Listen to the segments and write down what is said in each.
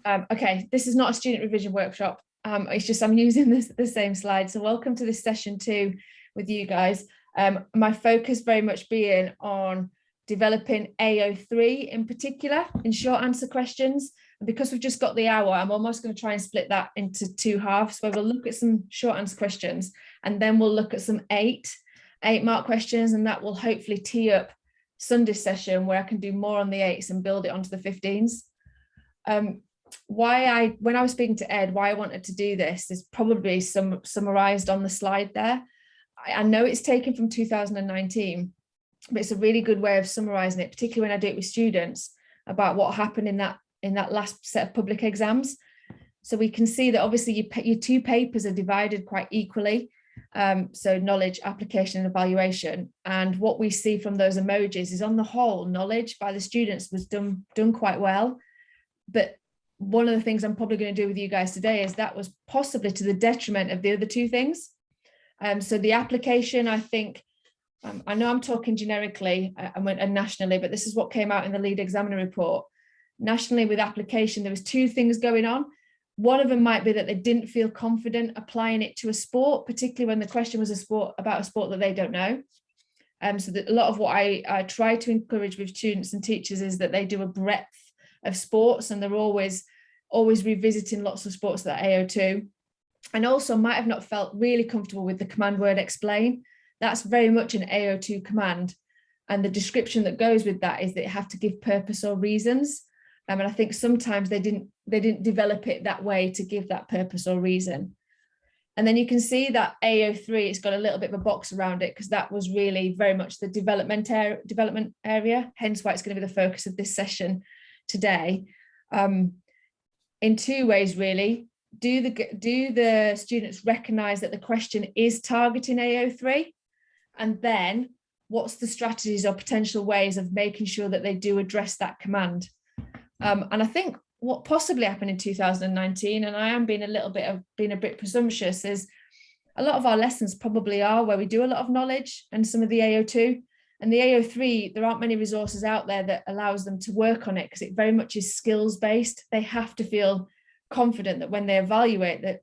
Okay, this is not a student revision workshop. It's just I'm using the same slide. So welcome to this session 2 with you guys. My focus very much being on developing AO3 in particular, in short answer questions. And because we've just got the hour, I'm almost going to try and split that into 2 halves, where we'll look at some short answer questions, and then we'll look at some 8-mark questions, and that will hopefully tee up Sunday's session where I can do more on the 8s and build it onto the 15s. When I was speaking to Ed, why I wanted to do this is probably summarized on the slide there. I know it's taken from 2019, but it's a really good way of summarizing it, particularly when I do it with students, about what happened in that last set of public exams. So we can see that obviously your 2 papers are divided quite equally. So knowledge, application and evaluation. And what we see from those emojis is, on the whole, knowledge by the students was done quite well. But one of the things I'm probably going to do with you guys today is that was possibly to the detriment of the other 2 things. So the application, I think, I know I'm talking generically and nationally, but this is what came out in the lead examiner report. Nationally, with application, there was 2 things going on. One of them might be that they didn't feel confident applying it to a sport, particularly when the question was about a sport that they don't know. So that a lot of what I try to encourage with students and teachers is that they do a breadth of sports, and they're always revisiting lots of sports that AO2, and also might have not felt really comfortable with the command word explain. That's very much an AO2 command, and the description that goes with that is that you have to give purpose or reasons. And I think sometimes they didn't develop it that way to give that purpose or reason. And then you can see that AO3, it's got a little bit of a box around it because that was really very much the development area, hence why it's going to be the focus of this session today. In 2 ways, really. Do the students recognize that the question is targeting AO3? And then what's the strategies or potential ways of making sure that they do address that command? And I think what possibly happened in 2019, and I am being a bit presumptuous, is a lot of our lessons probably are where we do a lot of knowledge and some of the AO2. And the AO3, there aren't many resources out there that allows them to work on it, because it very much is skills based. They have to feel confident that when they evaluate, that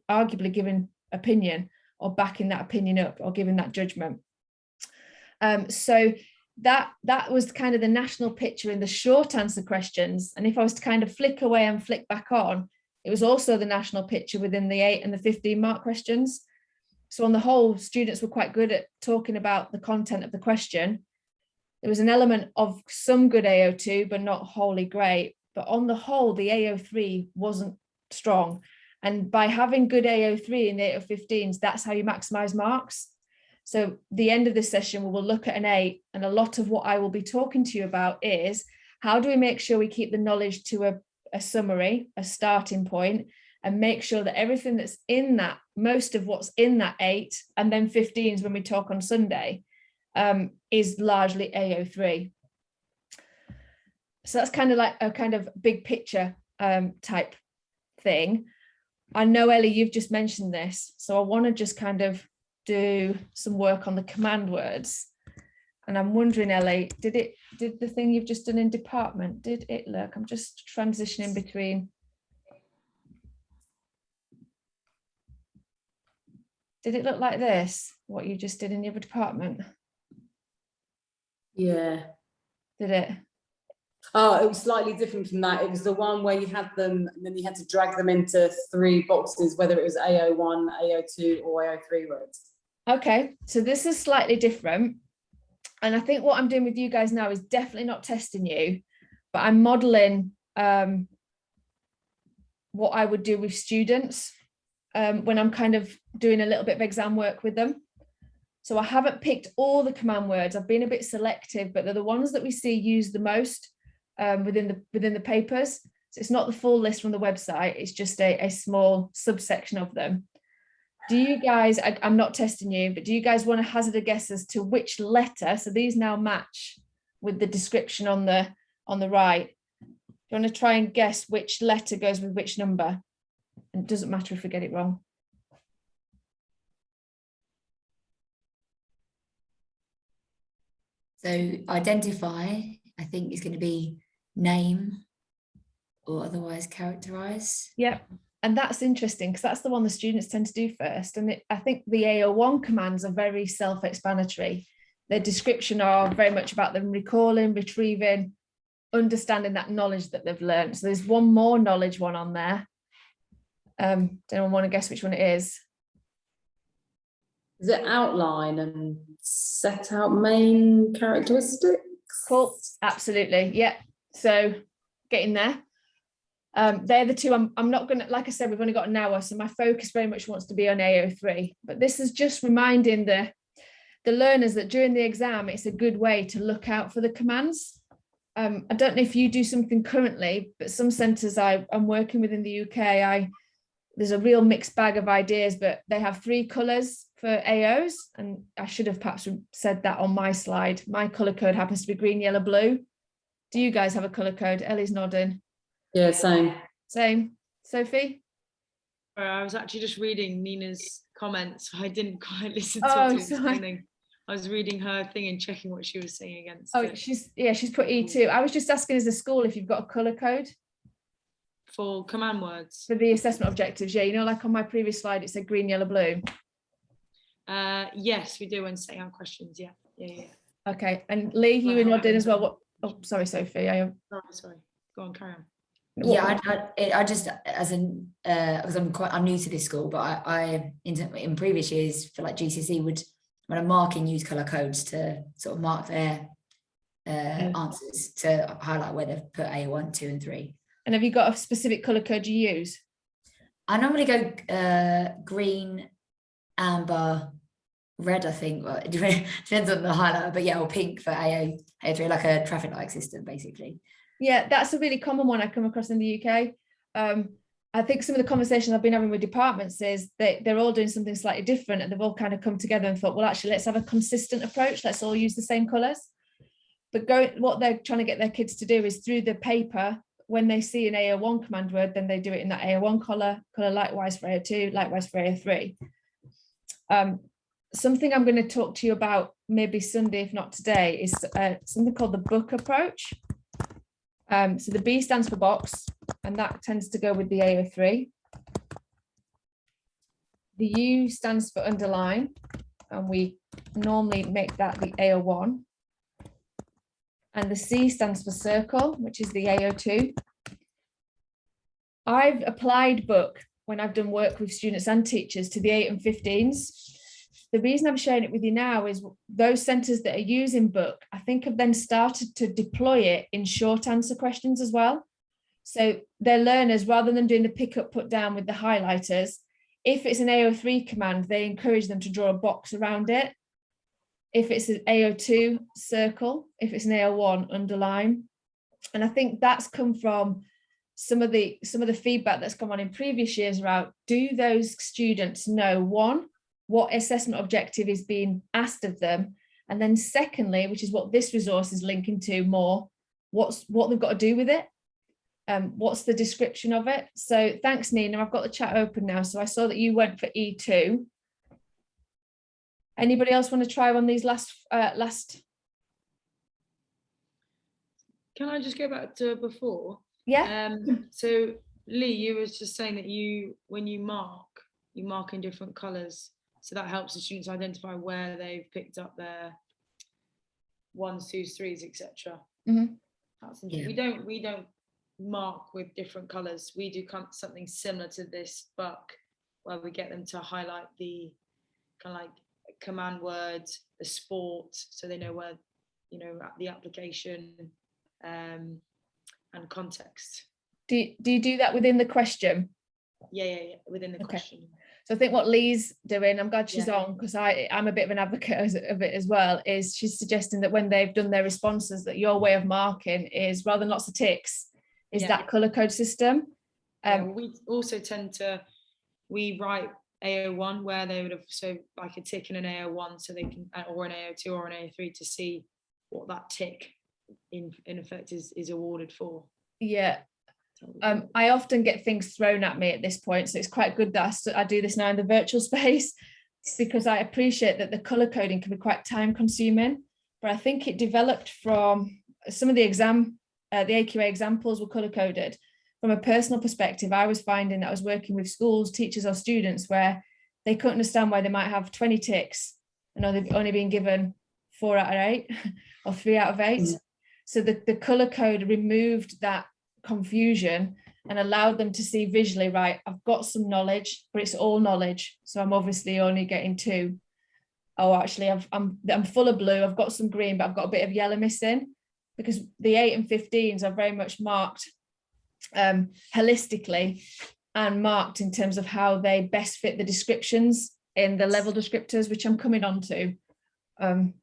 arguably giving opinion or backing that opinion up or giving that judgment. So that was kind of the national picture in the short answer questions. And if I was to kind of flick away and flick back on, it was also the national picture within the 8 and the 15-mark questions. So on the whole, students were quite good at talking about the content of the question. There was an element of some good AO2, but not wholly great. But on the whole, the AO3 wasn't strong. And by having good AO3 in the 8 or 15s, that's how you maximize marks. So the end of this session, we will look at an 8, and a lot of what I will be talking to you about is how do we make sure we keep the knowledge to a summary, a starting point, and make sure that everything that's in that, most of what's in that 8 and then 15s when we talk on Sunday, is largely AO3. So that's kind of like a kind of big picture type thing. I know, Ellie, you've just mentioned this, so I want to just kind of do some work on the command words. And I'm wondering, Ellie, did the thing you've just done in department, did it look? I'm just transitioning between. Did it look like this, what you just did in the other department? Yeah. Did it? Oh, it was slightly different from that. It was the one where you had them and then you had to drag them into 3 boxes, whether it was AO1, AO2 or AO3 words. Okay, so this is slightly different. And I think what I'm doing with you guys now is definitely not testing you, but I'm modeling what I would do with students when I'm kind of doing a little bit of exam work with them. So I haven't picked all the command words. I've been a bit selective, but they're the ones that we see used the most within the papers. So it's not the full list from the website. It's just a small subsection of them. Do you guys, I'm not testing you, but do you guys want to hazard a guess as to which letter? So these now match with the description on the right. Do you want to try and guess which letter goes with which number? And it doesn't matter if we get it wrong. So identify, I think, is going to be name. or otherwise characterize. Yeah, and that's interesting because that's the one the students tend to do first. And I think the AO1 commands are very self-explanatory. Their description are very much about them recalling, retrieving, understanding that knowledge that they've learned. So there's one more knowledge one on there. Does anyone want to guess which one it is? Is it outline and set out main characteristics? Cool, absolutely, yeah. So getting there. They're the two. I'm not gonna, like I said, we've only got an hour, so my focus very much wants to be on AO3. But this is just reminding the learners that during the exam, it's a good way to look out for the commands. I don't know if you do something currently, but some centres I'm working with in the UK, there's a real mixed bag of ideas, but they have 3 colours for AOs, and I should have perhaps said that on my slide. My colour code happens to be green, yellow, blue. Do you guys have a colour code? Ellie's nodding. Yeah, same. Same. Sophie? I was actually just reading Nina's comments. I didn't quite listen to what Oh, she was sorry. saying. I was reading her thing and checking what she was saying against Oh, it. she's put E2. I was just asking as a school if you've got a colour code For command words. for the assessment objectives. Yeah, you know, like on my previous slide, it said green, yellow, blue. Yes, we do when setting out questions. Yeah. Okay, and Lee, you were nodding as well. What? Oh, sorry, Sophie. Sorry. Go on, carry on. Yeah, I just, as in, because I'm new to this school, but I in previous years for like GCSE when I'm marking, use colour codes to sort of mark their answers to highlight where they've put A1, 2 and 3. And have you got a specific colour code you use? I normally go green, amber, red, I think. Well, it depends on the highlighter, but yeah, or pink for AO3, like a traffic light system, basically. Yeah, that's a really common one I come across in the UK. I think some of the conversations I've been having with departments is they're all doing something slightly different, and they've all kind of come together and thought, well, actually, let's have a consistent approach. Let's all use the same colours. But what they're trying to get their kids to do is through the paper, when they see an AO1 command word, then they do it in that AO1 colour likewise for AO2, likewise for AO3. Something I'm going to talk to you about maybe Sunday, if not today, is something called the book approach. So the B stands for box, and that tends to go with the AO3. The U stands for underline, and we normally make that the AO1. And the C stands for circle, which is the AO2. I've applied book when I've done work with students and teachers to the 8 and 15s. The reason I'm sharing it with you now is those centres that are using book, I think have then started to deploy it in short answer questions as well. So their learners, rather than doing the pick up, put down with the highlighters, if it's an AO3 command, they encourage them to draw a box around it. If it's an AO2, circle. If it's an AO1, underline. And I think that's come from some of the feedback that's come on in previous years around, do those students know, one, what assessment objective is being asked of them, and then secondly, which is what this resource is linking to more, what they've got to do with it, what's the description of it. So thanks, Nina. I've got the chat open now, so I saw that you went for E2. Anybody else want to try one of these last Can I just go back to before? Yeah. So Lee, you was just saying that when you mark in different colours, so that helps the students identify where they've picked up their 1s, 2s, 3s, etc. Mm-hmm. That's interesting. Yeah. We don't mark with different colours. We do something similar to this book, where we get them to highlight the kind of like command words, the sport, so they know where, the application and context. Do you do that within the question? Yeah, within the question. So I think what Lee's doing, I'm glad she's on, because I'm a bit of an advocate of it as well, is she's suggesting that when they've done their responses, that your way of marking is, rather than lots of ticks, is that colour code system. We also we write AO1 where they would have, so like a tick in an AO1, so they can, or an AO2 or an AO3, to see what that tick in effect is awarded for. Yeah. I often get things thrown at me at this point, so it's quite good that I do this now in the virtual space, because I appreciate that the colour coding can be quite time consuming, but I think it developed from some of the AQA examples were colour coded. from a personal perspective, I was finding that I was working with schools, teachers or students where they couldn't understand why they might have 20 ticks and they've only been given 4 out of 8 or 3 out of 8. Mm. So the colour code removed that confusion and allowed them to see visually, right, I've got some knowledge, but it's all knowledge. So I'm obviously only getting 2. Oh, actually, I'm full of blue, I've got some green, but I've got a bit of yellow missing, because the 8 and 15s are very much marked holistically and marked in terms of how they best fit the descriptions in the level descriptors, which I'm coming on to. And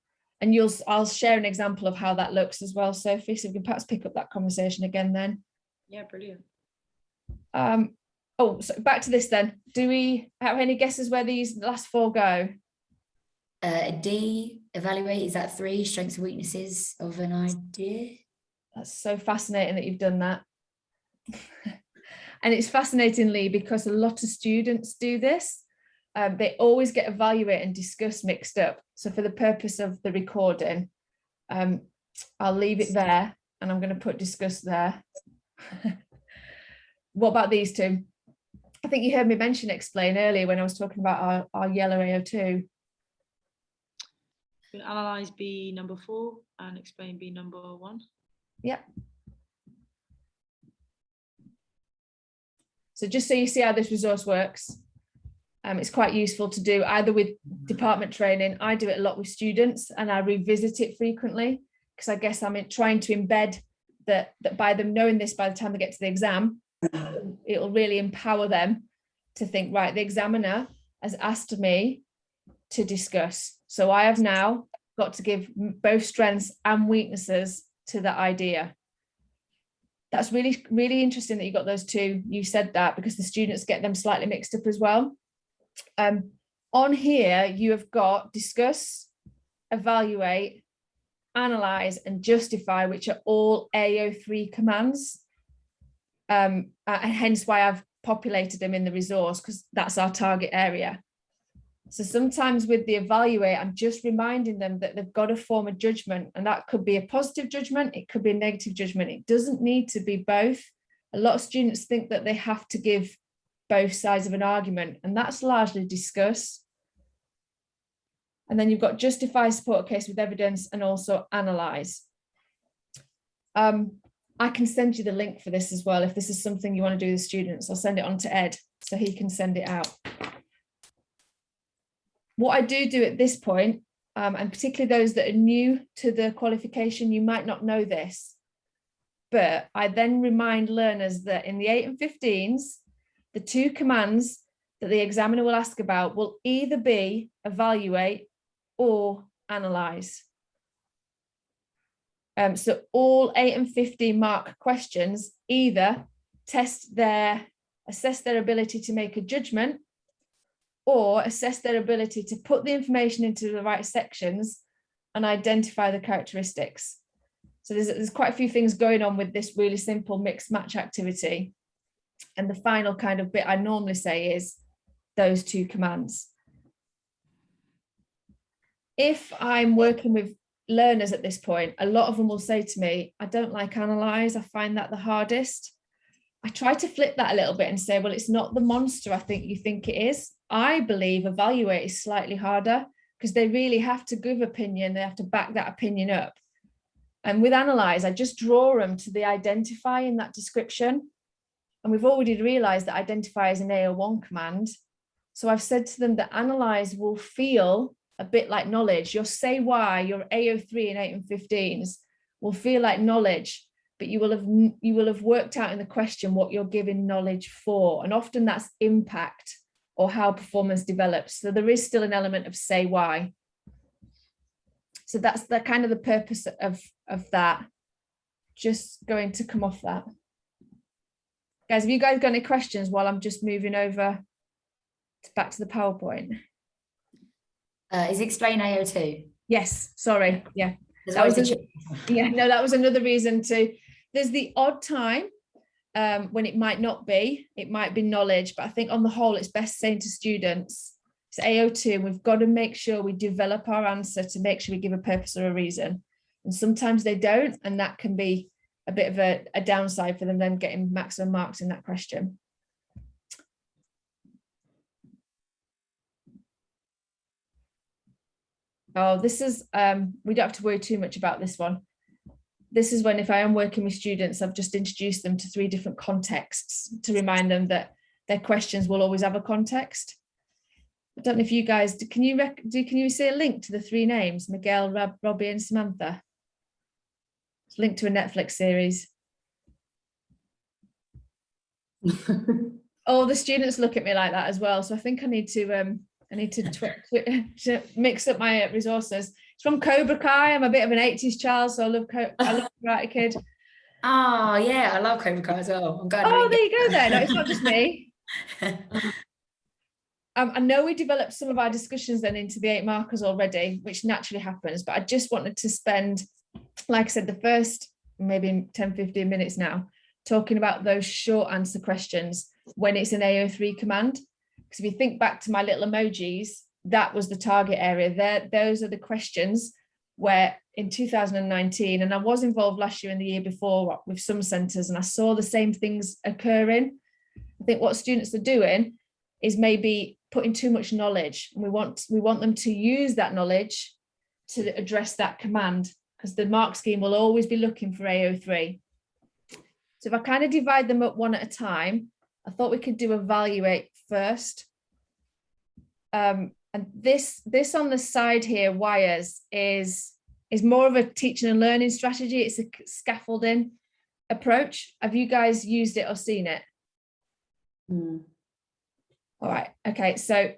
I'll share an example of how that looks as well, Sophie, so we can perhaps pick up that conversation again then. Yeah, brilliant. Oh, so back to this then. Do we have any guesses where these last 4 go? D, evaluate, is that 3? Strengths and weaknesses of an idea. That's so fascinating that you've done that. And it's fascinating, Lee, because a lot of students do this. They always get evaluate and discuss mixed up. So for the purpose of the recording, I'll leave it there and I'm going to put discuss there. What about these two? I think you heard me mention explain earlier when I was talking about our yellow AO2. Analyze be number 4 and explain be number 1. Yep. So just so you see how this resource works, it's quite useful to do either with department training. I do it a lot with students and I revisit it frequently because I guess I'm trying to embed that by them knowing this by the time they get to the exam, it'll really empower them to think, right, the examiner has asked me to discuss. So I have now got to give both strengths and weaknesses to the idea. That's really, really interesting that you got those two. You said that because the students get them slightly mixed up as well. On here, you have got discuss, evaluate, analyze, and justify, which are all AO3 commands. And hence why I've populated them in the resource, because that's our target area. So sometimes with the evaluate, I'm just reminding them that they've got to form a judgment, and that could be a positive judgment, it could be a negative judgment. It doesn't need to be both. A lot of students think that they have to give both sides of an argument, and that's largely discuss. And then you've got justify, support a case with evidence, and also analyze. I can send you the link for this as well. If this is something you want to do with students, I'll send it on to Ed so he can send it out. What I do at this point, and particularly those that are new to the qualification, you might not know this, but I then remind learners that in the 8 and 15s, the 2 commands that the examiner will ask about will either be evaluate or analyze. So all 8 and 15 mark questions either assess their ability to make a judgment or assess their ability to put the information into the right sections and identify the characteristics. So there's quite a few things going on with this really simple mixed match activity. And the final kind of bit I normally say is those 2 commands. If I'm working with learners at this point, a lot of them will say to me, I don't like analyze, I find that the hardest. I try to flip that a little bit and say, well, it's not the monster I think you think it is. I believe evaluate is slightly harder because they really have to give opinion, they have to back that opinion up. And with analyze, I just draw them to the identify in that description. And we've already realized that identify is an AO1 command. So I've said to them that analyze will feel a bit like knowledge. Your say why, your AO3 and 8 and 15s will feel like knowledge, but you will have worked out in the question what you're giving knowledge for. And often that's impact or how performance develops. So there is still an element of say why. So that's the kind of the purpose of that. Just going to come off that. Guys, have you guys got any questions while I'm just moving over back to the PowerPoint? Is explain AO2? Yes, sorry. Yeah. That was another reason to. There's the odd time when it might not be, it might be knowledge, but I think on the whole, it's best saying to students, it's AO2, and we've got to make sure we develop our answer to make sure we give a purpose or a reason. And sometimes they don't, and that can be a bit of a downside for them then getting maximum marks in that question. Oh, this is, we don't have to worry too much about this one. This is when, if I am working with students, I've just introduced them to 3 different contexts to remind them that their questions will always have a context. I don't know if you guys, can you see a link to the 3 names, Miguel, Robbie and Samantha? It's linked to a Netflix series. Oh, the students look at me like that as well. So I think I need to mix up my resources. It's from Cobra Kai. I'm a bit of an 80s child, so I love Karate Kid. Oh yeah, I love Cobra Kai as well. I'm glad. Oh, there you go then. No, it's not just me. I know we developed some of our discussions then into the 8 markers already, which naturally happens, but I just wanted to spend, like I said, the first maybe 10-15 minutes now talking about those short answer questions when it's an AO3 command. Because if you think back to my little emojis, that was the target area. Those are the questions where in 2019, and I was involved last year and the year before with some centres, and I saw the same things occurring. I think what students are doing is maybe putting too much knowledge. And we want them to use that knowledge to address that command, because the mark scheme will always be looking for AO3. So if I kind of divide them up one at a time, I thought we could do evaluate first. And this on the side here, wires, is more of a teaching and learning strategy. It's a scaffolding approach. Have you guys used it or seen it? Mm. All right. Okay. So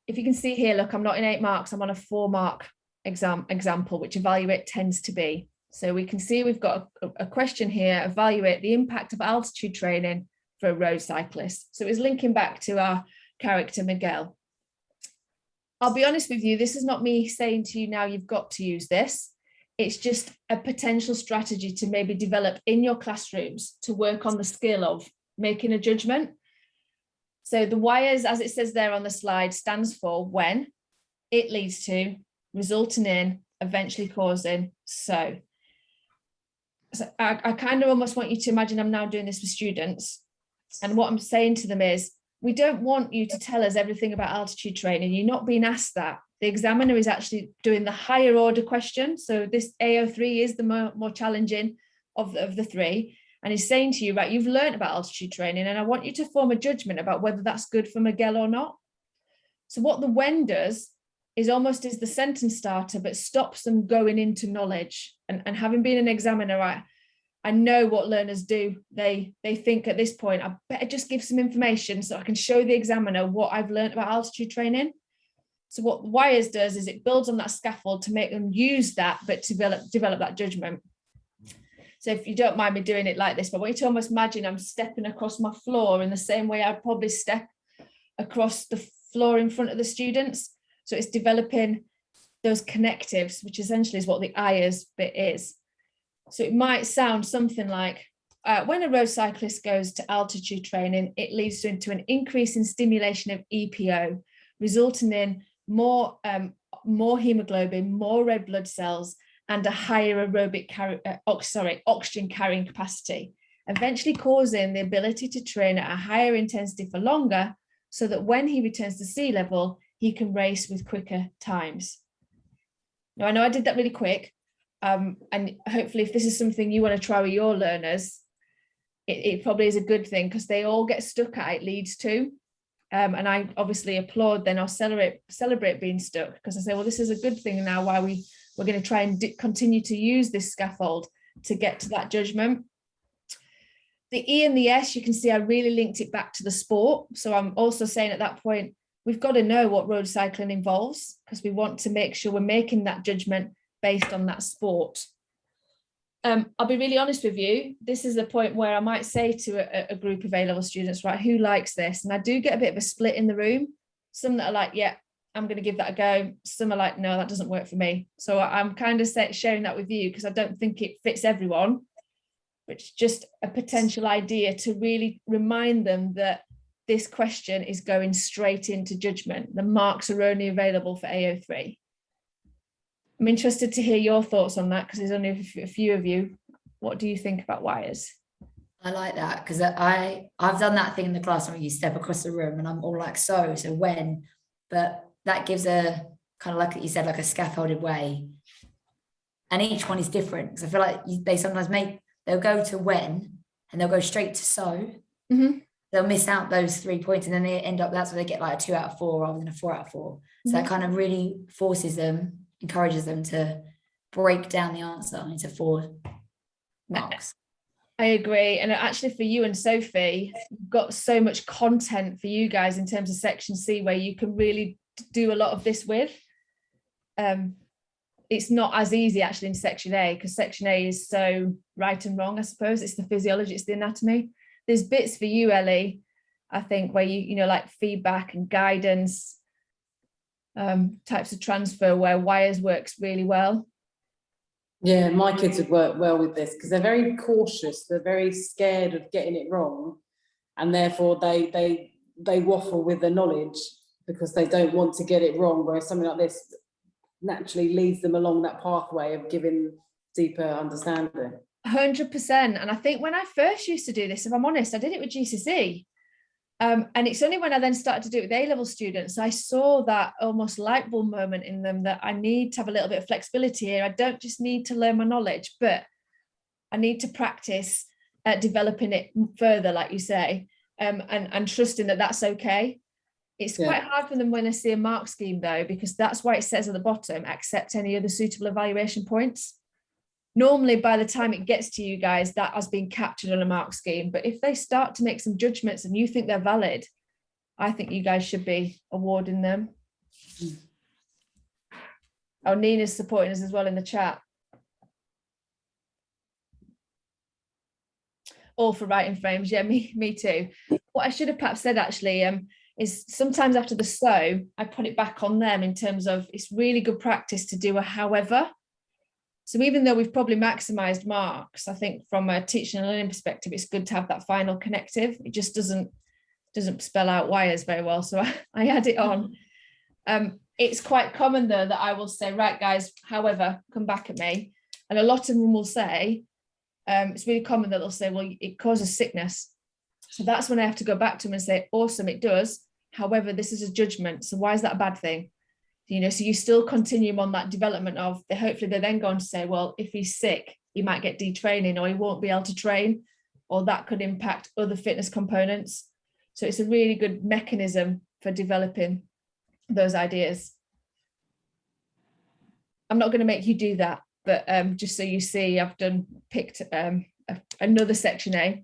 if you can see here, look, I'm not in 8 marks. I'm on a 4-mark example, which evaluate tends to be. So we can see we've got a question here, evaluate the impact of altitude training for a road cyclist. So it's linking back to our character, Miguel. I'll be honest with you, this is not me saying to you now you've got to use this. It's just a potential strategy to maybe develop in your classrooms to work on the skill of making a judgment. So the wires, as it says there on the slide, stands for when, it leads to, resulting in, eventually causing, so I kind of almost want you to imagine I'm now doing this with students. And what I'm saying to them is, we don't want you to tell us everything about altitude training. You're not being asked that. The examiner is actually doing the higher order question. So this AO3 is the more challenging of the 3. And he's saying to you, right, you've learned about altitude training and I want you to form a judgment about whether that's good for Miguel or not. So what the when does is almost is the sentence starter, but stops them going into knowledge. And having been an examiner, I know what learners do. They think at this point, I better just give some information so I can show the examiner what I've learned about altitude training. So what wires does is it builds on that scaffold to make them use that, but develop that judgment. So if you don't mind me doing it like this, but I want you to almost imagine I'm stepping across my floor in the same way I'd probably step across the floor in front of the students. So it's developing those connectives, which essentially is what the IAS bit is. So it might sound something like, when a road cyclist goes to altitude training, it leads into an increase in stimulation of EPO, resulting in more hemoglobin, more red blood cells, and a higher aerobic oxygen carrying capacity, eventually causing the ability to train at a higher intensity for longer, so that when he returns to sea level, he can race with quicker times. Now, I know I did that really quick, and hopefully if this is something you want to try with your learners, it probably is a good thing, because they all get stuck at it leads to. And I obviously applaud then or celebrate being stuck, because I say, well, this is a good thing now, why we're going to try and continue to use this scaffold to get to that judgment. The E and the S, you can see I really linked it back to the sport. So I'm also saying at that point, we've got to know what road cycling involves, because we want to make sure we're making that judgment based on that sport. I'll be really honest with you, this is the point where I might say to a group of A-level students, right, who likes this? And I do get a bit of a split in the room. Some that are like, yeah, I'm going to give that a go. Some are like, no, that doesn't work for me. So I'm kind of sharing that with you, because I don't think it fits everyone, but it's just a potential idea to really remind them that this question is going straight into judgment. The marks are only available for AO3. I'm interested to hear your thoughts on that, because there's only a few of you. What do you think about wires? I like that because I've done that thing in the classroom where you step across the room and I'm all like, so when, but that gives a kind of like you said, like a scaffolded way. And each one is different. Because I feel like they sometimes they'll go to when and they'll go straight to so. Mm-hmm. They'll miss out those 3 points and then they end up, that's where they get like a 2 out of 4 rather than a 4 out of 4. So that kind of really forces them, encourages them to break down the answer into 4 marks. I agree. And actually for you and Sophie, you've got so much content for you guys in terms of section C where you can really do a lot of this with. It's not as easy actually in section A because section A is so right and wrong, I suppose. It's the physiology, it's the anatomy. There's bits for you, Ellie, I think, where you know, like feedback and guidance, types of transfer where wires works really well. Yeah, my kids would work well with this because they're very cautious. They're very scared of getting it wrong, and therefore they waffle with the knowledge because they don't want to get it wrong. Whereas something like this naturally leads them along that pathway of giving deeper understanding. 100%. And I think when I first used to do this, if I'm honest, I did it with GCSE. And it's only when I then started to do it with A-level students, I saw that almost light bulb moment in them that I need to have a little bit of flexibility here. I don't just need to learn my knowledge, but I need to practice developing it further, like you say, and trusting that that's okay. It's quite hard for them when I see a mark scheme though, because that's why it says at the bottom, accept any other suitable evaluation points. Normally by the time it gets to you guys, that has been captured on a mark scheme. But if they start to make some judgments and you think they're valid, I think you guys should be awarding them. Oh, Nina's supporting us as well in the chat. All for writing frames. Yeah, me too. What I should have perhaps said actually is sometimes after the so, I put it back on them in terms of it's really good practice to do a however. So even though we've probably maximized marks, I think from a teaching and learning perspective, it's good to have that final connective. It just doesn't spell out wires very well. So I add it on. It's quite common though that I will say, right guys, however, come back at me. And a lot of them will say, it's really common that they'll say, well, it causes sickness. So that's when I have to go back to them and say, awesome, it does. However, this is a judgment. So why is that a bad thing? You know, so you still continue on that development of hopefully they're then going to say, well, if he's sick, he might get detraining or he won't be able to train, or that could impact other fitness components. So it's a really good mechanism for developing those ideas. I'm not going to make you do that, but just so you see, I've picked another section A.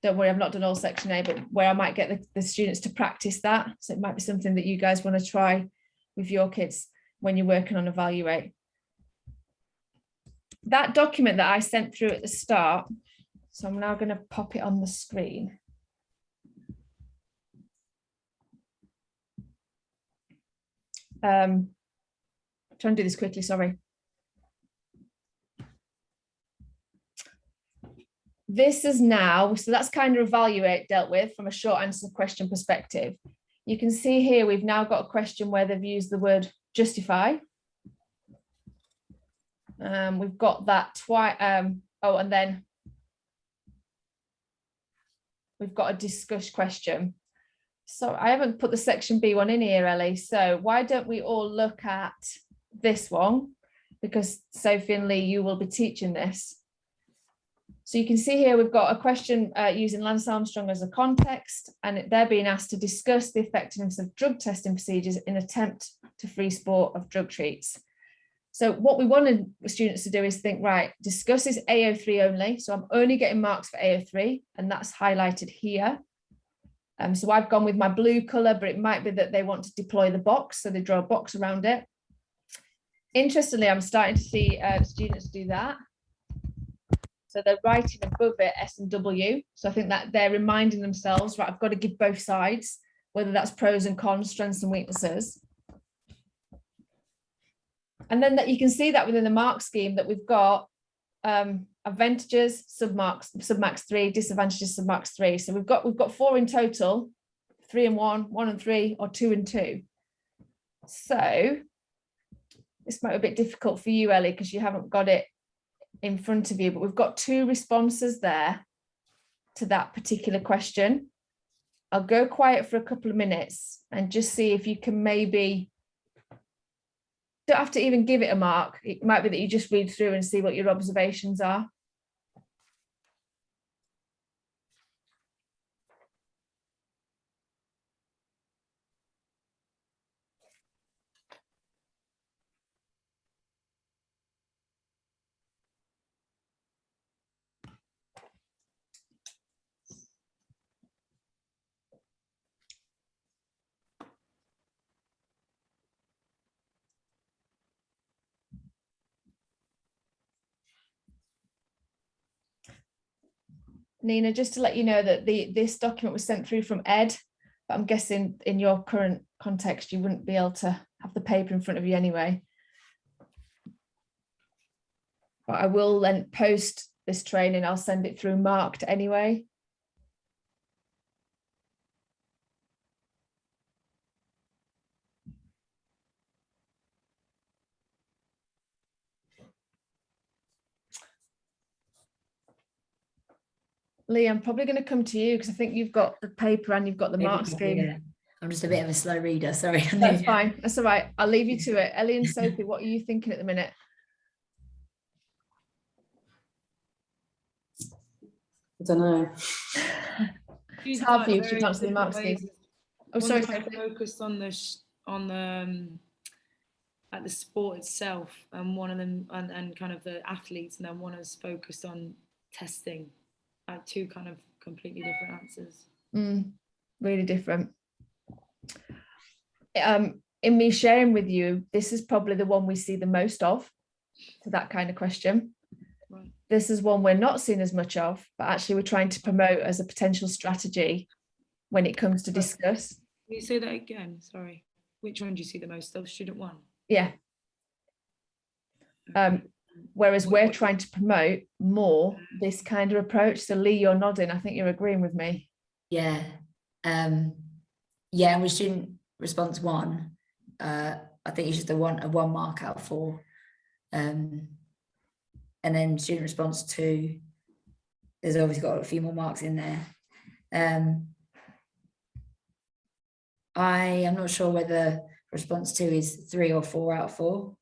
Don't worry, I've not done all section A, but where I might get the students to practice that. So it might be something that you guys want to try with your kids when you're working on Evaluate. That document that I sent through at the start, so I'm now going to pop it on the screen. Try and do this quickly, sorry. This is now, so that's kind of Evaluate dealt with from a short answer question perspective. You can see here, we've now got a question where they've used the word justify. We've got that twice. Oh, and then we've got a discuss question. So I haven't put the section B one in here, Ellie. So why don't we all look at this one? Because Sophie and Lee, you will be teaching this. So you can see here, we've got a question using Lance Armstrong as a context, and they're being asked to discuss the effectiveness of drug testing procedures in attempt to free sport of drug treats. So what we wanted students to do is think, right, discuss is AO3 only. So I'm only getting marks for AO3, and that's highlighted here. So I've gone with my blue color, but it might be that they want to deploy the box. So they draw a box around it. Interestingly, I'm starting to see students do that. So they're writing above it S and W. So I think that they're reminding themselves, right, I've got to give both sides, whether that's pros and cons, strengths and weaknesses. And then that you can see that within the mark scheme that we've got advantages, submarks 3, disadvantages, submarks 3. So we've got 4 in total, 3 and 1, 1 and 3, or 2 and 2. So this might be a bit difficult for you, Ellie, because you haven't got it in front of you, but we've got 2 responses there to that particular question. I'll go quiet for a couple of minutes and just see if you can maybe, don't have to even give it a mark. It might be that you just read through and see what your observations are. Nina, just to let you know that this document was sent through from Ed, but I'm guessing in your current context, you wouldn't be able to have the paper in front of you anyway. But I will then post this training. I'll send it through marked anyway. Lee, I'm probably going to come to you because I think you've got the paper and you've got the mark scheme. Yeah. I'm just a bit of a slow reader, sorry. That's fine. That's all right. I'll leave you to it. Ellie and Sophie, what are you thinking at the minute? I don't know. It's hard for you because you can't see the mark scheme. Oh, sorry. Focused on at the sport itself, and one of them and kind of the athletes, and then one is focused on testing. Like 2 kind of completely different answers. Really different. In me sharing with you, this is probably the one we see the most of for that kind of question. Right. This is one we're not seeing as much of, but actually we're trying to promote as a potential strategy when it comes to discuss. Can you say that again? Sorry. Which one do you see the most of? Student 1? Yeah. Whereas we're trying to promote more this kind of approach. So Lee, you're nodding. I think you're agreeing with me. Yeah. Yeah, with student response 1, I think it's just a 1 mark out of 4. And then student response 2, there's obviously got a few more marks in there. I am not sure whether response 2 is 3 or 4 out of 4.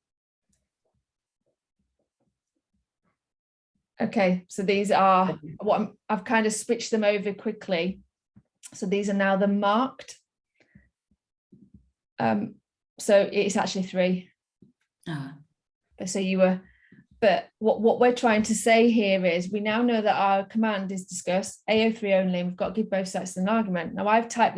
Okay, so these are what I've kind of switched them over quickly. So these are now the marked. So it's actually 3. So you were, but what we're trying to say here is we now know that our command is discuss AO3 only, and we've got to give both sides an argument. Now I've typed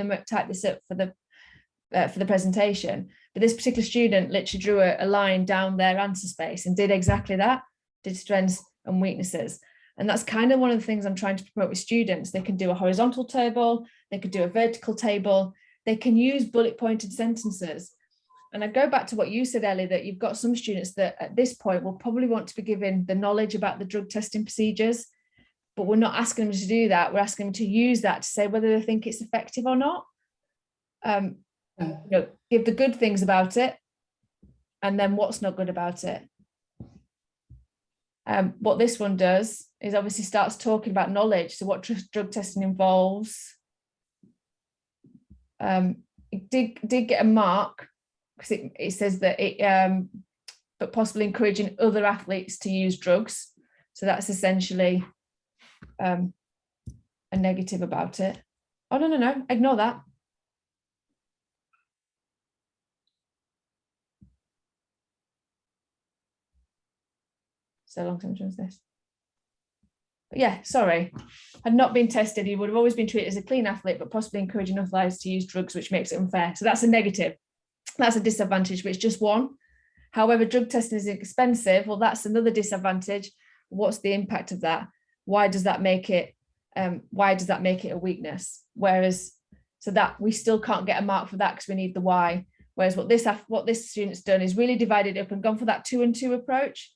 this up for the presentation, but this particular student literally drew a line down their answer space and did exactly that, did strengths and weaknesses. And that's kind of one of the things I'm trying to promote with students. They can do a horizontal table, they could do a vertical table, they can use bullet pointed sentences. And I go back to what you said, Ellie, that you've got some students that at this point will probably want to be given the knowledge about the drug testing procedures, but we're not asking them to do that. We're asking them to use that to say whether they think it's effective or not. Give the good things about it, and then what's not good about it. What this one does is obviously starts talking about knowledge. So what drug testing involves. It did get a mark because it says that but possibly encouraging other athletes to use drugs. So that's essentially a negative about it. Oh, no, ignore that. So long term was this. But yeah, sorry. Had not been tested, you would have always been treated as a clean athlete, but possibly encouraging athletes to use drugs, which makes it unfair. So that's a negative. That's a disadvantage, but it's just one. However, drug testing is expensive. Well, that's another disadvantage. What's the impact of that? Why does that make it a weakness? Whereas, so that we still can't get a mark for that because we need the why. Whereas what this student's done is really divided up and gone for that 2 and 2 approach.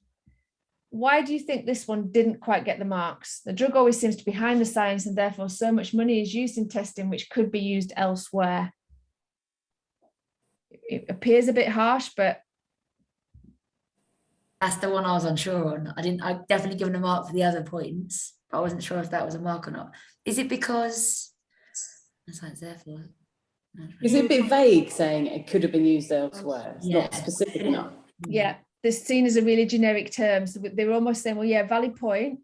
Why do you think this one didn't quite get the marks? The drug always seems to be behind the science, and therefore so much money is used in testing which could be used elsewhere. It appears a bit harsh, but That's the one I was unsure on. I definitely given a mark for the other points, but I wasn't sure if that was a mark or not. Is it because that's what it's there for? Is it a bit vague saying it could have been used elsewhere? It's not Yeah. specific enough. Yeah, this seen as a really generic term. So they were almost saying, well, yeah, valid point.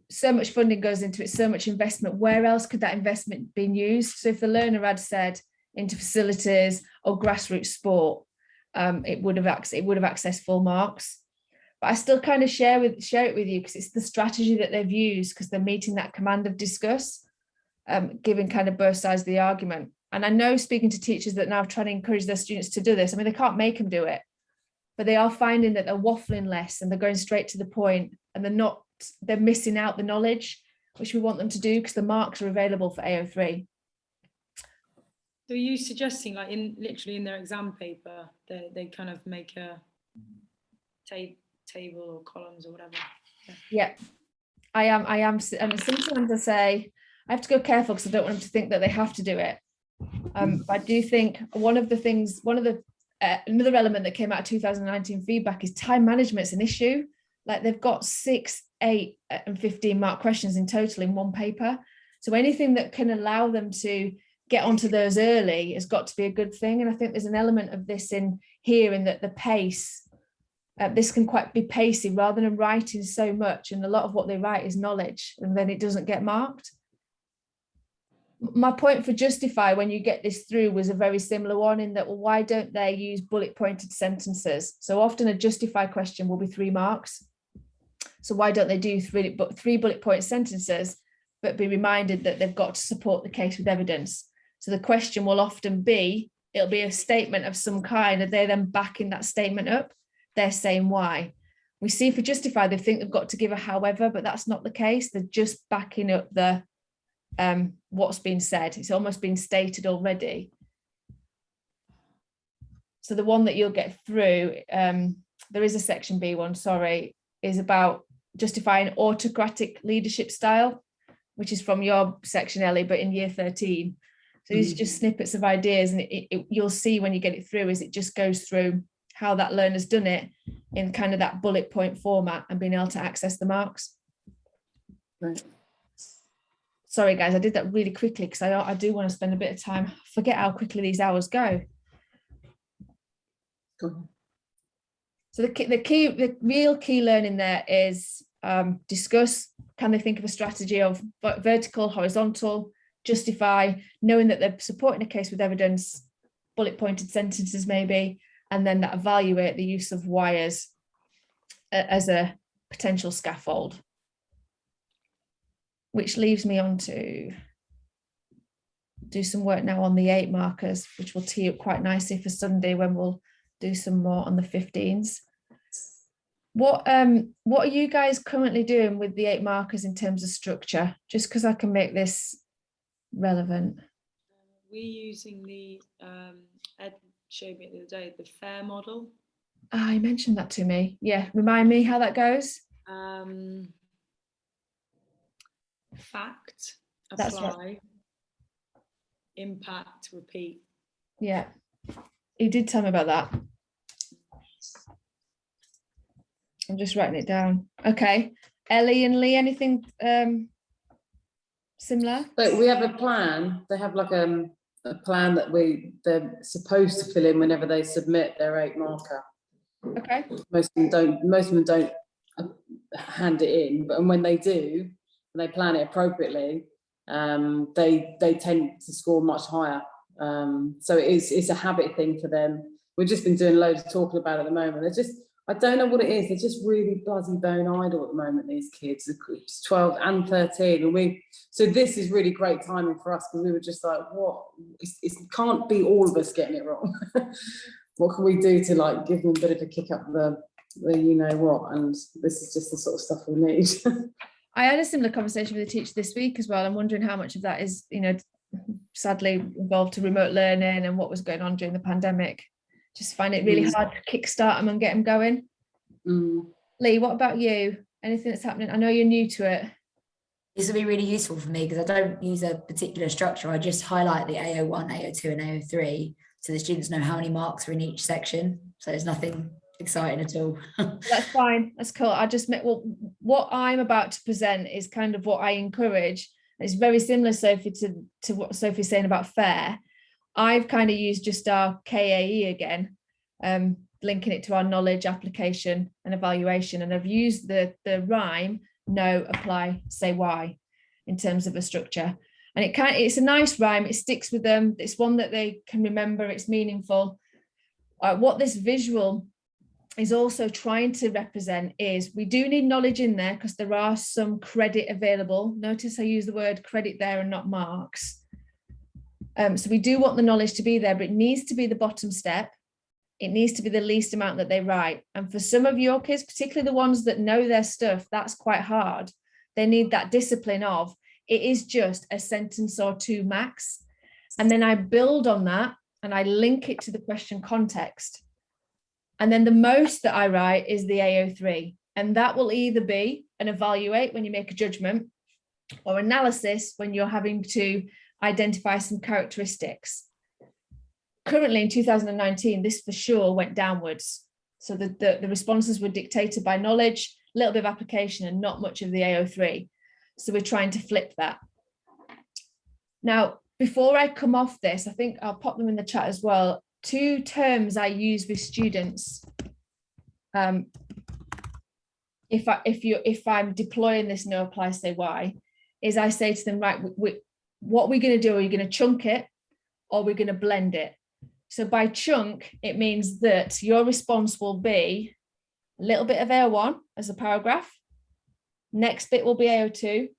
So much funding goes into it, so much investment. Where else could that investment be used? So if the learner had said into facilities or grassroots sport, it would have accessed full marks. But I still kind of share it with you because it's the strategy that they've used, because they're meeting that command of discuss, giving kind of both sides of the argument. And I know, speaking to teachers that now trying to encourage their students to do this, I mean, they can't make them do it, but they are finding that they're waffling less and they're going straight to the point, and they're missing out the knowledge, which we want them to do because the marks are available for AO3. So are you suggesting, like, literally in their exam paper, they kind of make a table or columns or whatever? Yeah, I am. And sometimes I say I have to go careful because I don't want them to think that they have to do it. But I do think another element that came out of 2019 feedback is time management's an issue. Like, they've got 6, 8, and 15 mark questions in total in one paper. So anything that can allow them to get onto those early has got to be a good thing. And I think there's an element of this in here, in that the pace, this can quite be pacey rather than writing so much. And a lot of what they write is knowledge, and then it doesn't get marked. My point for justify when you get this through was a very similar one, in that, well, why don't they use bullet pointed sentences? So often a justify question will be 3 marks. So why don't they do 3 bullet point sentences, but be reminded that they've got to support the case with evidence? So the question will often be, it'll be a statement of some kind, and they're then backing that statement up. They're saying why. We see for justify, they think they've got to give a however, but that's not the case. They're just backing up the what's been said. It's almost been stated already. So the one that you'll get through, there is a section B one, sorry, is about justifying autocratic leadership style, which is from your section, Ellie, but in year 13. So these are just snippets of ideas, and you'll see when you get it through, is it just goes through how that learner's done it in kind of that bullet point format and being able to access the marks. Right. Sorry, guys, I did that really quickly because I do want to spend a bit of time. Forget how quickly these hours go. Cool. So the real key learning there is discuss. Can they think of a strategy of vertical, horizontal, justify, knowing that they're supporting a case with evidence, bullet pointed sentences maybe, and then that evaluate the use of wires as a potential scaffold. Which leaves me on to do some work now on the 8 markers, which will tee up quite nicely for Sunday when we'll do some more on the 15s. What are you guys currently doing with the 8 markers in terms of structure? Just because I can make this relevant. We're using the, Ed showed me the other day, the FAIR model. You mentioned that to me. Yeah, remind me how that goes. Fact, That's apply, right. Impact, repeat. Yeah, you did tell me about that. I'm just writing it down. Okay, Ellie and Lee, anything similar? So we have a plan. They have like a plan that they're supposed to fill in whenever they submit their 8 marker. Okay. Most of them don't hand it in, but when they do, and they plan it appropriately, they tend to score much higher. So it's a habit thing for them. We've just been doing loads of talking about it at the moment. They're just, I don't know what it is. They're just really bloody bone idle at the moment, these kids. It's 12 and 13. And so this is really great timing for us, because we were just like, what? It can't be all of us getting it wrong. What can we do to like give them a bit of a kick up the you know what? And this is just the sort of stuff we need. I had a similar conversation with a teacher this week as well. I'm wondering how much of that is, sadly involved to remote learning and what was going on during the pandemic. Just find it really hard to kickstart them and get them going. Lee, what about you? Anything that's happening? I know you're new to it. This will be really useful for me because I don't use a particular structure. I just highlight the AO1, AO2 and AO3 so the students know how many marks are in each section. So there's nothing exciting at all. That's fine. That's cool. I just meant, well, what I'm about to present is kind of what I encourage. It's very similar, Sophie, to what Sophie's saying about FAIR. I've kind of used just our KAE again, linking it to our knowledge, application, and evaluation. And I've used the rhyme, know, apply, say why, in terms of a structure. And it's a nice rhyme. It sticks with them. It's one that they can remember. It's meaningful. What this visual is also trying to represent is we do need knowledge in there because there are some credit available. Notice I use the word credit there and not marks. So we do want the knowledge to be there, but it needs to be the bottom step. It needs to be the least amount that they write. And for some of your kids, particularly the ones that know their stuff, that's quite hard. They need that discipline of, it is just a sentence or two max. And then I build on that and I link it to the question context. And then the most that I write is the AO3. And that will either be an evaluate when you make a judgment, or analysis when you're having to identify some characteristics. Currently in 2019, this for sure went downwards. So the responses were dictated by knowledge, a little bit of application, and not much of the AO3. So we're trying to flip that. Now, before I come off this, I think I'll pop them in the chat as well. 2 terms I use with students. If I'm deploying this know, apply, say why, is I say to them, right, what we're going to do, are you going to chunk it or we're going to blend it? So by chunk, it means that your response will be a little bit of AO1 as a paragraph. Next bit will be AO2.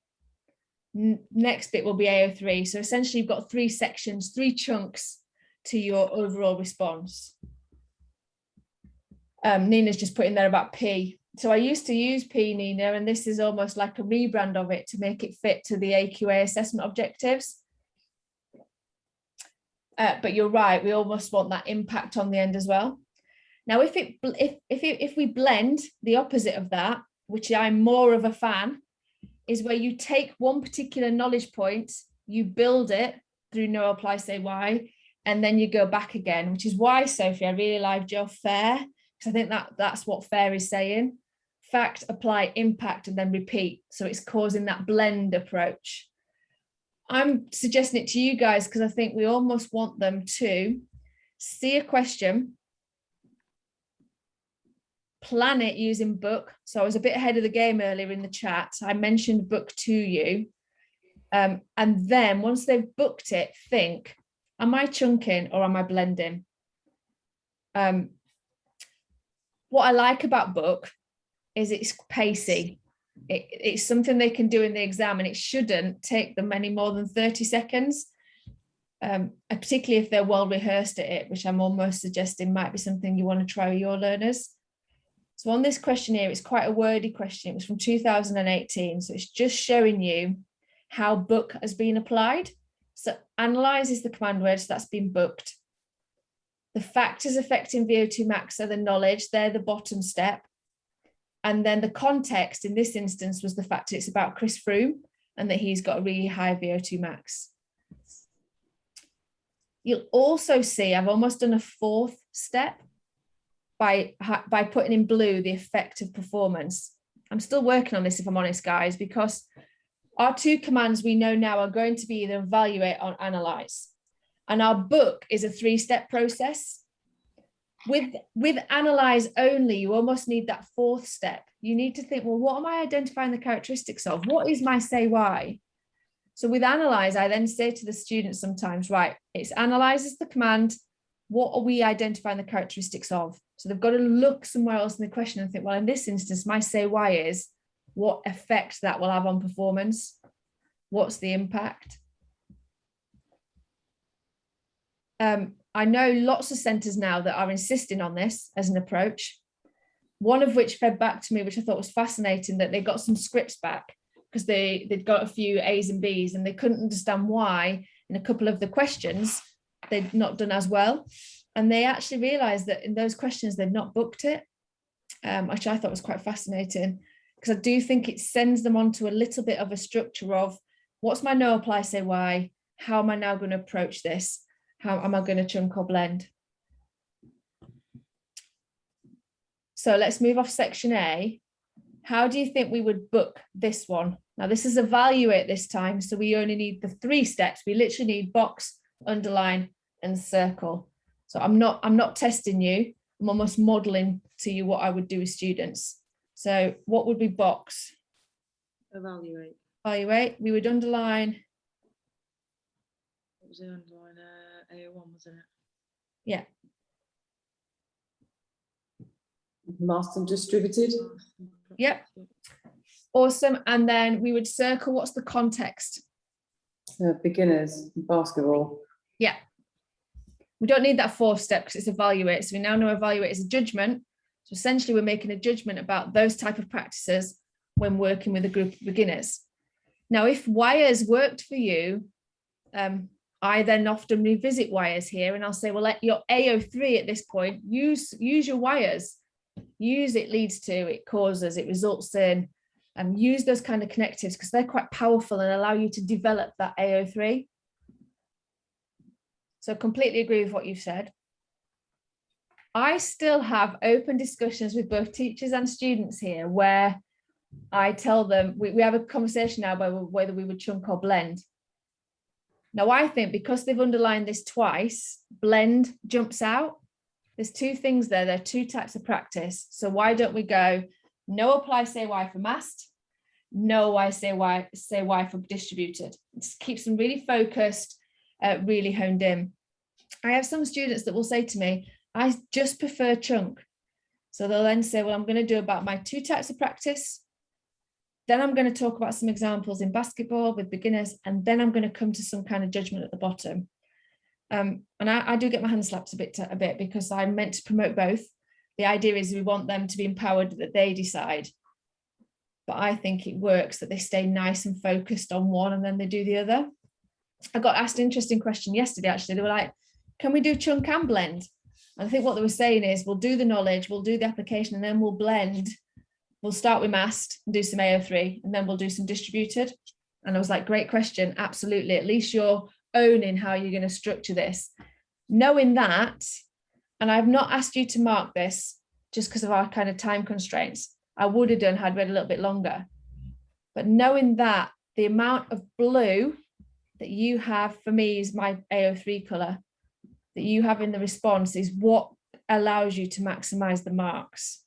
Next bit will be AO3. So essentially you've got 3 sections, 3 chunks to your overall response. Nina's just put in there about P. So I used to use P, Nina, and this is almost like a rebrand of it to make it fit to the AQA assessment objectives. But you're right, we almost want that impact on the end as well. Now, if we blend the opposite of that, which I'm more of a fan, is where you take one particular knowledge point, you build it through know, apply, say why, and then you go back again, which is why, Sophie, I really liked your FAIR, because I think that's what FAIR is saying. Fact, apply, impact, and then repeat. So it's causing that blend approach. I'm suggesting it to you guys because I think we almost want them to see a question, plan it using book. So I was a bit ahead of the game earlier in the chat. I mentioned book to you. And then once they've booked it, think, am I chunking or am I blending? What I like about book is it's pacey. It's something they can do in the exam, and it shouldn't take them any more than 30 seconds, particularly if they're well rehearsed at it, which I'm almost suggesting might be something you want to try with your learners. So on this questionnaire, it's quite a wordy question. It was from 2018. So it's just showing you how book has been applied. So analyze is the command word, so that's been booked. The factors affecting VO2 max are the knowledge, they're the bottom step. And then the context in this instance was the fact that it's about Chris Froome and that he's got a really high VO2 max. You'll also see I've almost done a 4th step by putting in blue the effect of performance. I'm still working on this, if I'm honest, guys, because our 2 commands we know now are going to be either evaluate or analyze. And our book is a 3-step process. With analyze only, you almost need that 4th step. You need to think, well, what am I identifying the characteristics of? What is my say why? So with analyze, I then say to the students sometimes, right, it's analyze is the command. What are we identifying the characteristics of? So they've got to look somewhere else in the question and think, well, in this instance, my say why is what effect that will have on performance. What's the impact? I know lots of centres now that are insisting on this as an approach. One of which fed back to me, which I thought was fascinating, that they got some scripts back because they'd got a few A's and B's and they couldn't understand why in a couple of the questions they'd not done as well. And they actually realised that in those questions they'd not booked it, which I thought was quite fascinating, because I do think it sends them onto a little bit of a structure of what's my no, apply, say why, how am I now going to approach this? How am I going to chunk or blend? So let's move off section A. How do you think we would book this one? Now this is evaluate this time, so we only need the 3 steps. We literally need box, underline, and circle. So I'm not testing you. I'm almost modeling to you what I would do with students. So what would we box? Evaluate. Evaluate. We would underline. What was it, underline? AO1, wasn't it? Yeah. Masked and distributed. Yep. Awesome. And then we would circle what's the context. Beginners, basketball. Yeah. We don't need that 4th step because it's evaluate. So we now know evaluate is a judgment. So essentially we're making a judgment about those type of practices when working with a group of beginners. Now, if wires worked for you, I then often revisit wires here and I'll say, well, let your AO3 at this point, use your wires. Use it leads to, it causes, it results in, and use those kind of connectives because they're quite powerful and allow you to develop that AO3. So completely agree with what you've said. I still have open discussions with both teachers and students here where I tell them, we have a conversation now about whether we would chunk or blend. Now I think because they've underlined this twice, blend jumps out. There's 2 things there. There are 2 types of practice. So why don't we go, no apply say why for masked, no why say why for distributed. It keeps them really focused, really honed in. I have some students that will say to me, I just prefer chunk. So they'll then say, well, I'm going to do about my 2 types of practice. Then I'm going to talk about some examples in basketball with beginners, and then I'm going to come to some kind of judgment at the bottom. And I do get my hand slapped a bit because I'm meant to promote both. The idea is we want them to be empowered that they decide. But I think it works that they stay nice and focused on one and then they do the other. I got asked an interesting question yesterday, actually. They were like, can we do chunk and blend? And I think what they were saying is we'll do the knowledge, we'll do the application, and then we'll blend. We'll start with masked and do some AO3, and then we'll do some distributed. And I was like, great question. Absolutely. At least you're owning how you're going to structure this. Knowing that, and I've not asked you to mark this just because of our kind of time constraints. I would have done had read a little bit longer. But knowing that the amount of blue that you have, for me, is my AO3 color, that you have in the response is what allows you to maximize the marks.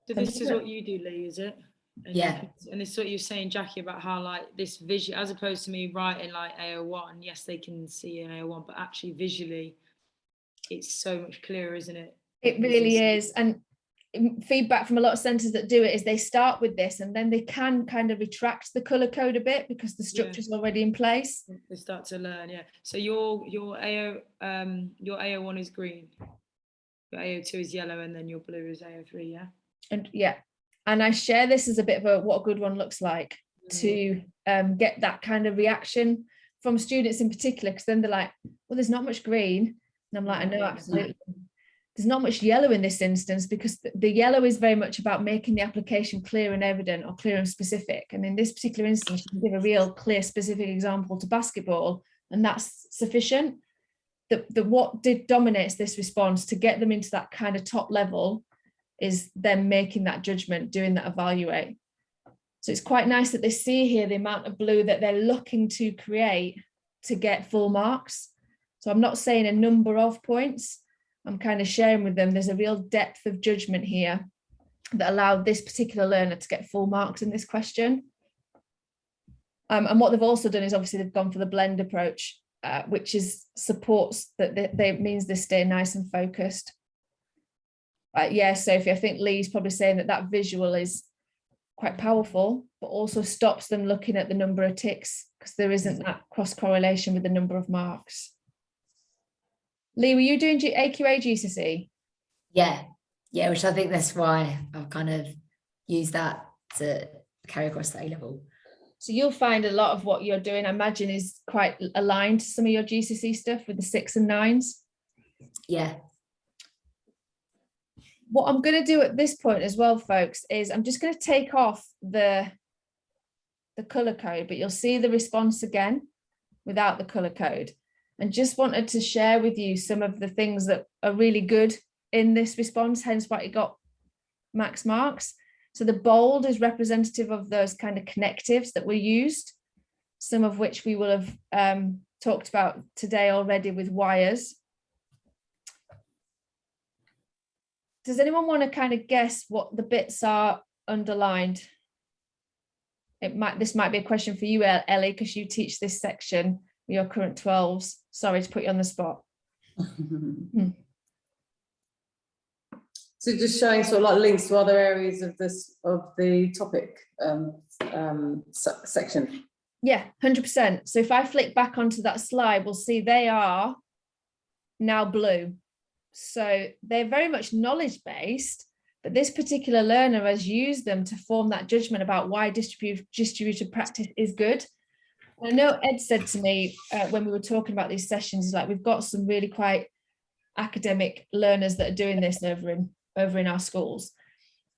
So this is what you do, Lee, is it? And Yeah. And it's what you're saying, Jackie, about how like this vision, as opposed to me writing like AO1, yes, they can see an AO1, but actually visually, it's so much clearer, isn't it? It really is. And feedback from a lot of centres that do it is they start with this and then they can kind of retract the colour code a bit because the structure's already in place. They start to learn, yeah. So your AO1 is green, your AO2 is yellow, and then your blue is AO3, yeah? And yeah, and I share this as a bit of a what a good one looks like to get that kind of reaction from students in particular, because then they're like, well, there's not much green. And I'm like, I know, absolutely. There's not much yellow in this instance because the yellow is very much about making the application clear and evident or clear and specific. And in this particular instance, you can give a real clear, specific example to basketball, and that's sufficient. What dominates this response to get them into that kind of top level is them making that judgment, doing that evaluate. So it's quite nice that they see here the amount of blue that they're looking to create to get full marks. So I'm not saying a number of points. I'm kind of sharing with them there's a real depth of judgment here that allowed this particular learner to get full marks in this question. And what they've also done is obviously they've gone for the blend approach, which supports that they means they stay nice and focused. Yeah, Sophie, I think Lee's probably saying that visual is quite powerful, but also stops them looking at the number of ticks because there isn't that cross correlation with the number of marks. Lee, were you doing AQA GCSE? Yeah, which I think that's why I've kind of used that to carry across the A level. So you'll find a lot of what you're doing, I imagine, is quite aligned to some of your GCSE stuff with the 6s and 9s. Yeah. What I'm going to do at this point as well, folks, is I'm just going to take off the colour code, but you'll see the response again without the colour code. And just wanted to share with you some of the things that are really good in this response, hence why it got max marks. So the bold is representative of those kind of connectives that were used, some of which we will have talked about today already with wires. Does anyone want to kind of guess what the bits are underlined? This might be a question for you, Ellie, because you teach this section with your current 12s. Sorry to put you on the spot. So just showing sort of like links to other areas of the topic section. Yeah, 100%. So if I flick back onto that slide, we'll see they are now blue. So they're very much knowledge-based, but this particular learner has used them to form that judgment about why distributed practice is good. I know Ed said to me when we were talking about these sessions, like we've got some really quite academic learners that are doing this over in our schools.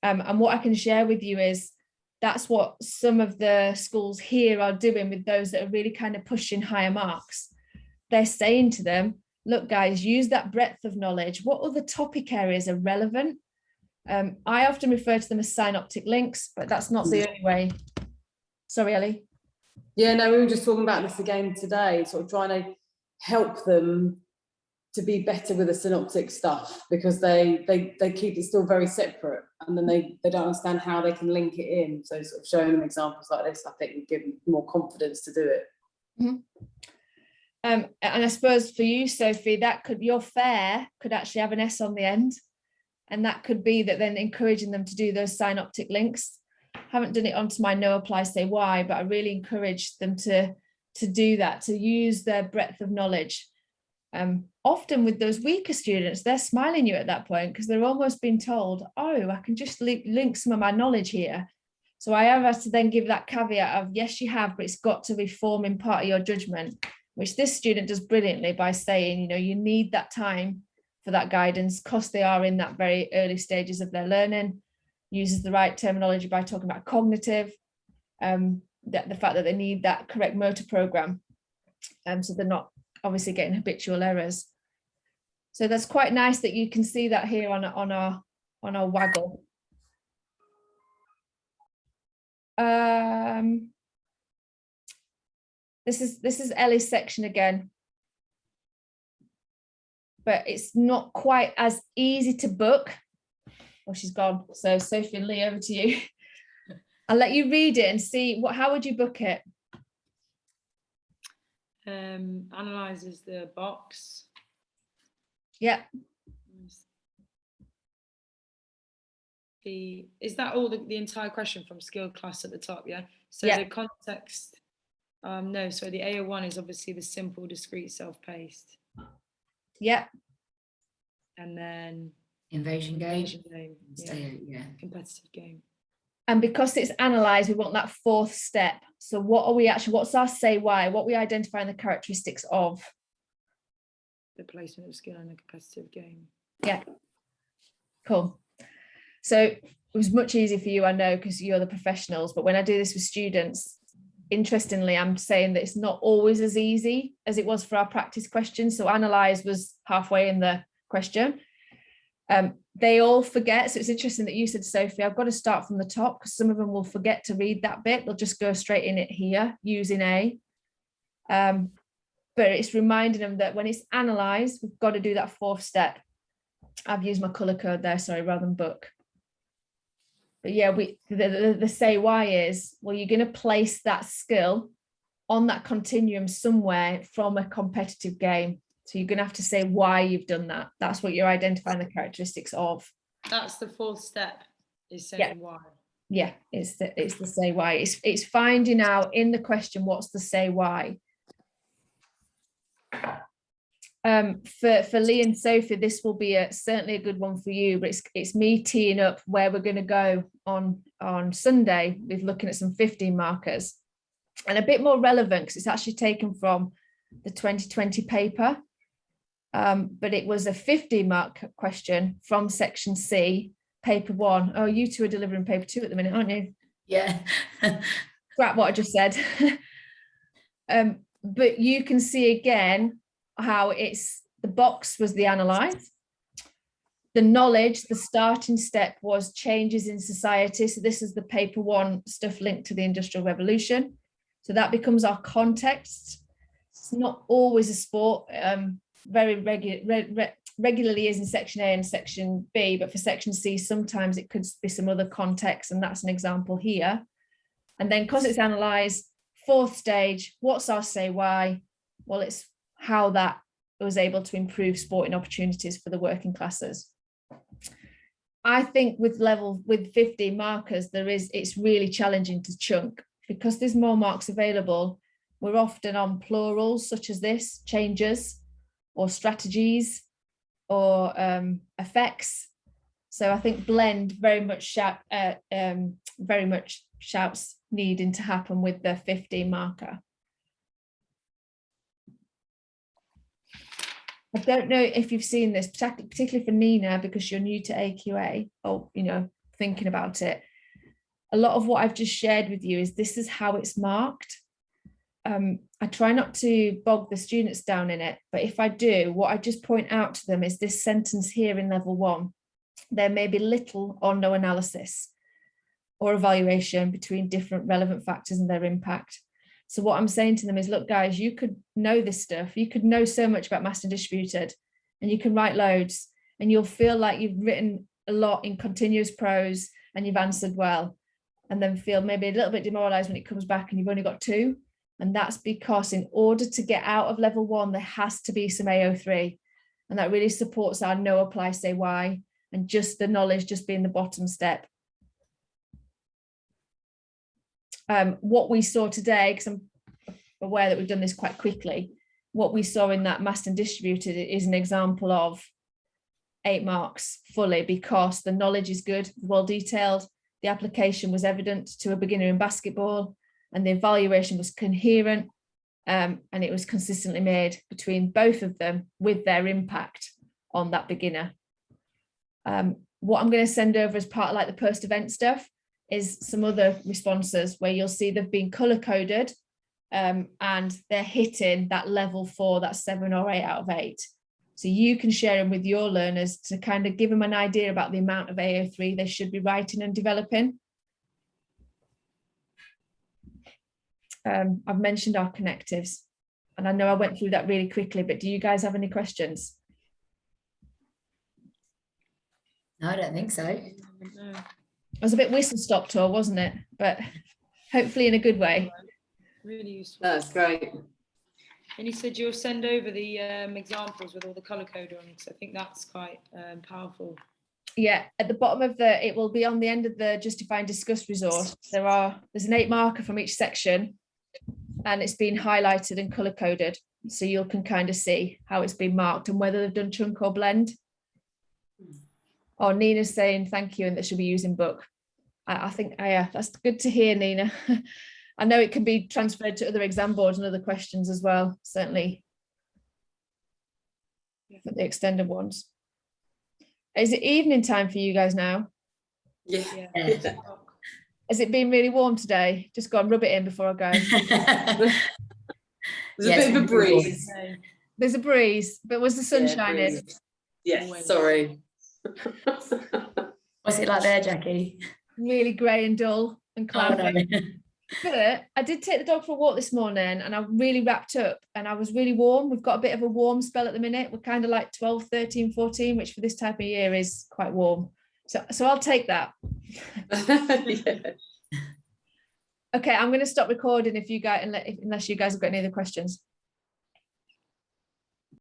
And what I can share with you is that's what some of the schools here are doing with those that are really kind of pushing higher marks. They're saying to them, look, guys, use that breadth of knowledge. What other topic areas are relevant? I often refer to them as synoptic links, but that's not the only way. Sorry, Ellie. Yeah, no, we were just talking about this again today, sort of trying to help them to be better with the synoptic stuff, because they keep it still very separate, and then they don't understand how they can link it in. So sort of showing them examples like this, I think, would give them more confidence to do it. Mm-hmm. And I suppose for you, Sophie, your fair could actually have an S on the end, and that could be that then encouraging them to do those synoptic links. I haven't done it onto my no apply say why, but I really encourage them to do that, to use their breadth of knowledge. Often with those weaker students, they're smiling you at that point because they're almost being told, oh, I can just link some of my knowledge here. So I have had to then give that caveat of, yes, you have, but it's got to be forming part of your judgment, which this student does brilliantly by saying, you know, you need that time for that guidance because they are in that very early stages of their learning, uses the right terminology by talking about cognitive, that the fact that they need that correct motor program, so they're not obviously getting habitual errors. So that's quite nice that you can see that here on our waggle. This is Ellie's section again, but it's not quite as easy to book. Oh, she's gone. So Sophie and Lee, over to you. I'll let you read it and see how would you book it? Analyzes the box. Yeah. Is that all the entire question from skilled class at the top? Yeah. So yeah. The context. No. So the AO1 is obviously the simple, discrete, self-paced. Yeah. And then invasion game. Yeah. Competitive game. And because it's analysed, we want that fourth step. So what's our say why? What we identify in the characteristics of? The placement of skill in a competitive game. Yeah. Cool. So it was much easier for you, I know, because you're the professionals. But when I do this with students, interestingly, I'm saying that it's not always as easy as it was for our practice questions. So analyse was halfway in the question. They all forget. So it's interesting that you said, Sophie, I've got to start from the top because some of them will forget to read that bit. They'll just go straight in it here using A. But it's reminding them that when it's analysed, we've got to do that fourth step. I've used my colour code there, sorry, rather than book. But yeah, the say why is, well, you're going to place that skill on that continuum somewhere from a competitive game. So you're going to have to say why you've done that. That's what you're identifying the characteristics of. That's the fourth step, is saying why. Yeah, it's the say why. It's finding out in the question what's the say why. For Lee and Sophie, this will be certainly a good one for you, but it's me teeing up where we're going to go on Sunday with looking at some 15 markers and a bit more relevant because it's actually taken from the 2020 paper. But it was a 50-mark question from section C, paper 1. Oh, you two are delivering paper 2 at the minute, aren't you? Yeah. Scrap what I just said. But you can see again how the box was the analyze. The knowledge, the starting step was changes in society. So this is the paper one stuff linked to the Industrial Revolution. So that becomes our context. It's not always a sport, very regularly is in section A and section B, but for section C, sometimes it could be some other context, and that's an example here. And then because it's analysed, fourth stage, what's our say why? Well, it's how that was able to improve sporting opportunities for the working classes. I think with 50 markers, it's really challenging to chunk because there's more marks available. We're often on plurals such as this, changes or strategies or effects. So I think blend very much shouts needing to happen with the 50 marker. I don't know if you've seen this, particularly for Nina, because you're new to AQA, or thinking about it. A lot of what I've just shared with you is this is how it's marked. I try not to bog the students down in it, but if I do, what I just point out to them is this sentence here in level 1. There may be little or no analysis or evaluation between different relevant factors and their impact. So what I'm saying to them is, look, guys, you could know this stuff. You could know so much about massed and distributed, and you can write loads, and you'll feel like you've written a lot in continuous prose and you've answered well, and then feel maybe a little bit demoralized when it comes back and you've only got 2. And that's because in order to get out of level 1, there has to be some AO3. And that really supports our no apply, say why, and just the knowledge just being the bottom step. What we saw today, because I'm aware that we've done this quite quickly, what we saw in that massed and distributed is an example of 8 marks fully, because the knowledge is good, well detailed, the application was evident to a beginner in basketball, and the evaluation was coherent, and it was consistently made between both of them with their impact on that beginner. What I'm going to send over as part of like the post-event stuff is some other responses where you'll see they've been color coded, and they're hitting that level 4, that 7 or 8 out of 8. So you can share them with your learners to kind of give them an idea about the amount of AO3 they should be writing and developing. I've mentioned our connectives, and I know I went through that really quickly, but do you guys have any questions? No, I don't think so. It was a bit whistle-stop tour, wasn't it? But hopefully in a good way. Really useful. That's great. And you said you'll send over the examples with all the colour code on, because I think that's quite powerful. Yeah, at the bottom of it will be on the end of the justify and discuss resource. There's an 8 marker from each section, and it's been highlighted and color coded, so you can kind of see how it's been marked and whether they've done chunk or blend. Oh, Nina's saying thank you, and that she'll be using book. I think yeah, that's good to hear, Nina. I know it can be transferred to other exam boards and other questions as well, certainly for the extended ones. Is it evening time for you guys now? Yeah. Has it been really warm today? Just go and rub it in before I go. There's a bit of a breeze. There's a breeze, but was the sun shining? Breeze. Yes, sorry. What's it like there, Jackie? Really grey and dull and cloudy. Oh, no. But I did take the dog for a walk this morning, and I really wrapped up, and I was really warm. We've got a bit of a warm spell at the minute. We're kind of like 12, 13, 14, which for this type of year is quite warm. So I'll take that. Yeah. Okay, I'm going to stop recording if you guys, unless you guys have got any other questions.